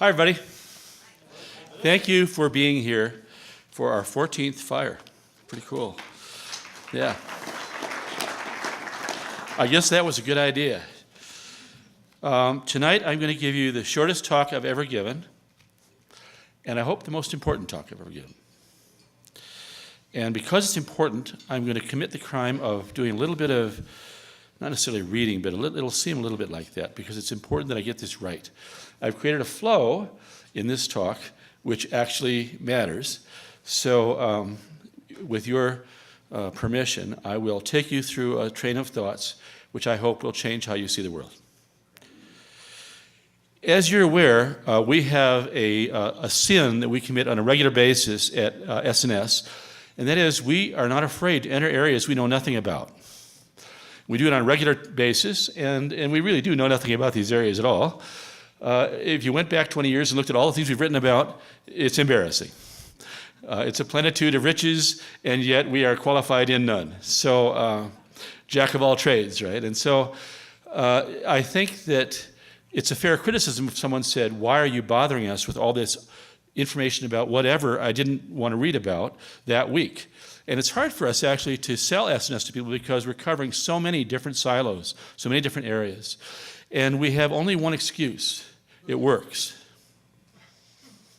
Hi, everybody. Thank you for being here for our 14th FiRe. Pretty cool. Yeah. I guess that was a good idea. Tonight, I'm going to give you the shortest talk I've ever given, and I hope the most important talk I've ever given. And because it's important, I'm going to commit the crime of doing a little bit of, not necessarily reading, but it'll seem a little bit like that, because it's important that I get this right. I've created a flow in this talk which actually matters. So with your permission, I will take you through a train of thoughts which I hope will change how you see the world. As you're aware, we have a sin that we commit on a regular basis at S&S, and that is we are not afraid to enter areas we know nothing about. We do it on a regular basis, and we really do know nothing about these areas at all. If you went back 20 years and looked at all the things we've written about, it's embarrassing. It's a plenitude of riches, and yet we are qualified in none. So, jack of all trades, right? And so I think that it's a fair criticism if someone said, why are you bothering us with all this information about whatever I didn't want to read about that week? And it's hard for us actually to sell S&S to people because we're covering so many different silos, so many different areas. And we have only one excuse. It works.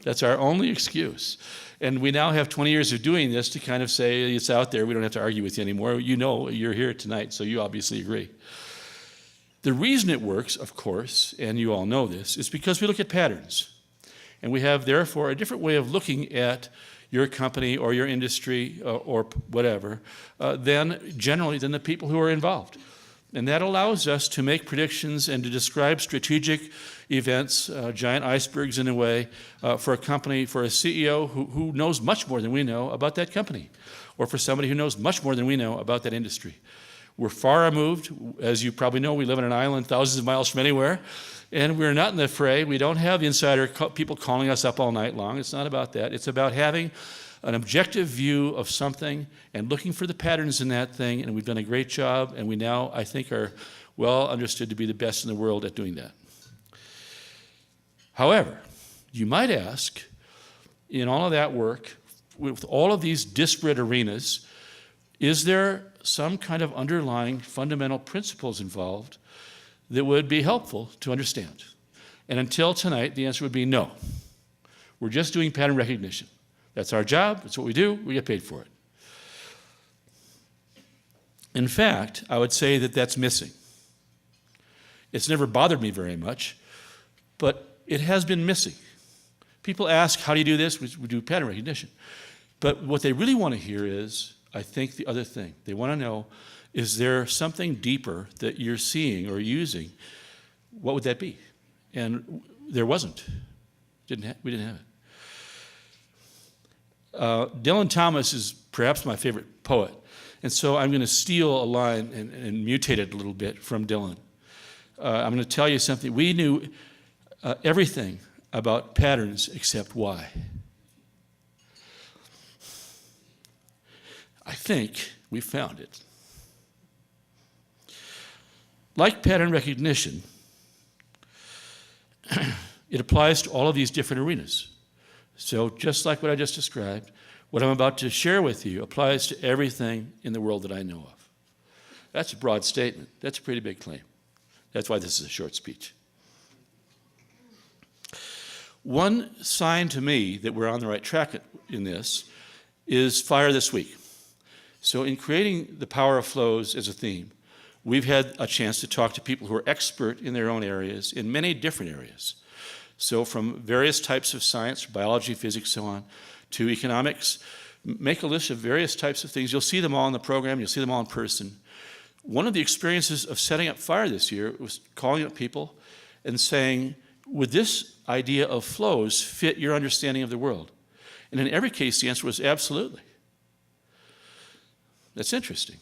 That's our only excuse. And we now have 20 years of doing this to kind of say it's out there. We don't have to argue with you anymore. You know you're here tonight, so you obviously agree. The reason it works, of course, and you all know this, is because we look at patterns. And we have, therefore, a different way of looking at your company or your industry or whatever than the people who are involved. And that allows us to make predictions and to describe strategic events, giant icebergs in a way, for a company, for a CEO who knows much more than we know about that company, or for somebody who knows much more than we know about that industry. We're far removed. As you probably know, we live on an island thousands of miles from anywhere, and we're not in the fray. We don't have insider people calling us up all night long. It's not about that. It's about having an objective view of something and looking for the patterns in that thing, and we've done a great job, and we now, I think, are well understood to be the best in the world at doing that. However, you might ask, in all of that work, with all of these disparate arenas, is there some kind of underlying fundamental principles involved that would be helpful to understand? And until tonight, the answer would be no. We're just doing pattern recognition. That's our job. That's what we do. We get paid for it. In fact, I would say that that's missing. It's never bothered me very much, but it has been missing. People ask, how do you do this? We do pattern recognition. But what they really want to hear is, I think, the other thing. They want to know, is there something deeper that you're seeing or using? What would that be? And there wasn't. We didn't have it. Dylan Thomas is perhaps my favorite poet, and so I'm going to steal a line and mutate it a little bit from Dylan. I'm going to tell you something. We knew everything about patterns except why. I think we found it. Like pattern recognition, it applies to all of these different arenas. So just like what I just described, what I'm about to share with you applies to everything in the world that I know of. That's a broad statement. That's a pretty big claim. That's why this is a short speech. One sign to me that we're on the right track in this is FiRe this week. So in creating the power of flows as a theme, we've had a chance to talk to people who are expert in their own areas, in many different areas. So from various types of science, biology, physics, so on, to economics, make a list of various types of things. You'll see them all in the program. You'll see them all in person. One of the experiences of setting up FiRe this year was calling up people and saying, would this idea of flows fit your understanding of the world? And in every case, the answer was absolutely. That's interesting.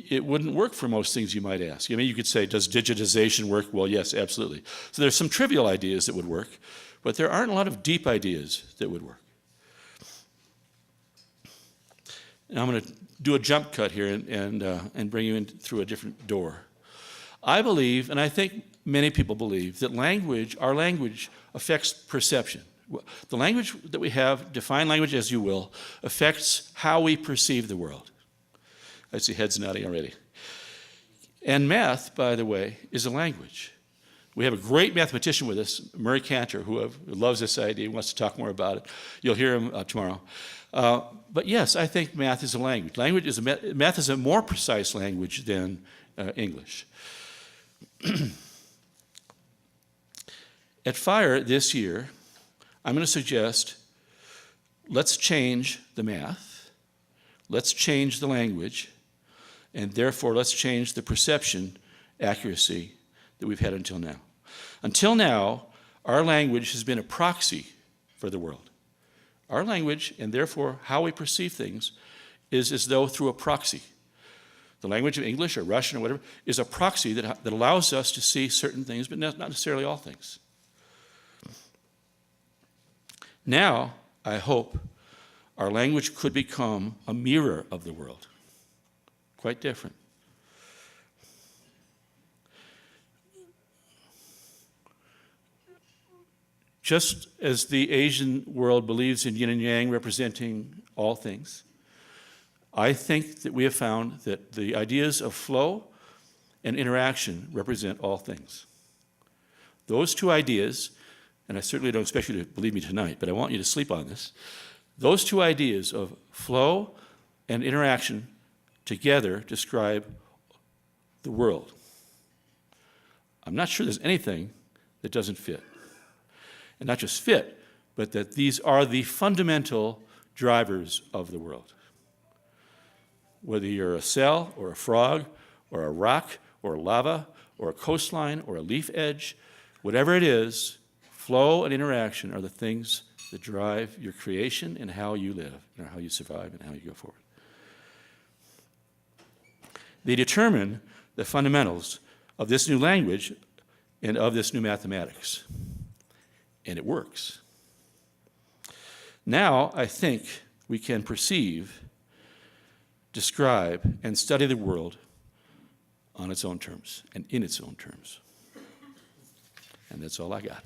It wouldn't work for most things you might ask. I mean, you could say, does digitization work? Well, yes, absolutely. So there's some trivial ideas that would work, but there aren't a lot of deep ideas that would work. And I'm going to do a jump cut here and bring you in through a different door. I believe, and I think many people believe that our language affects perception. The language that we have, define language as you will, affects how we perceive the world. I see heads nodding already. And math, by the way, is a language. We have a great mathematician with us, Murray Cantor, who loves this idea, wants to talk more about it. You'll hear him tomorrow. But yes, I think math is a language. Math is a more precise language than English. At FiRe this year, I'm going to suggest let's change the math, let's change the language, and therefore let's change the perception accuracy that we've had until now. Until now, our language has been a proxy for the world. Our language, and therefore how we perceive things, is as though through a proxy. The language of English or Russian or whatever is a proxy that allows us to see certain things, but not necessarily all things. Now, I hope our language could become a mirror of the world. Quite different. Just as the Asian world believes in yin and yang representing all things, I think that we have found that the ideas of flow and interaction represent all things. Those two ideas, and I certainly don't expect you to believe me tonight, but I want you to sleep on this. Those two ideas of flow and interaction together describe the world. I'm not sure there's anything that doesn't fit. And not just fit, but that these are the fundamental drivers of the world. Whether you're a cell or a frog or a rock or lava or a coastline or a leaf edge, whatever it is, flow and interaction are the things that drive your creation and how you live, and how you survive and how you go forward. They determine the fundamentals of this new language and of this new mathematics. And it works. Now, I think we can perceive, describe, and study the world on its own terms and in its own terms. And that's all I got.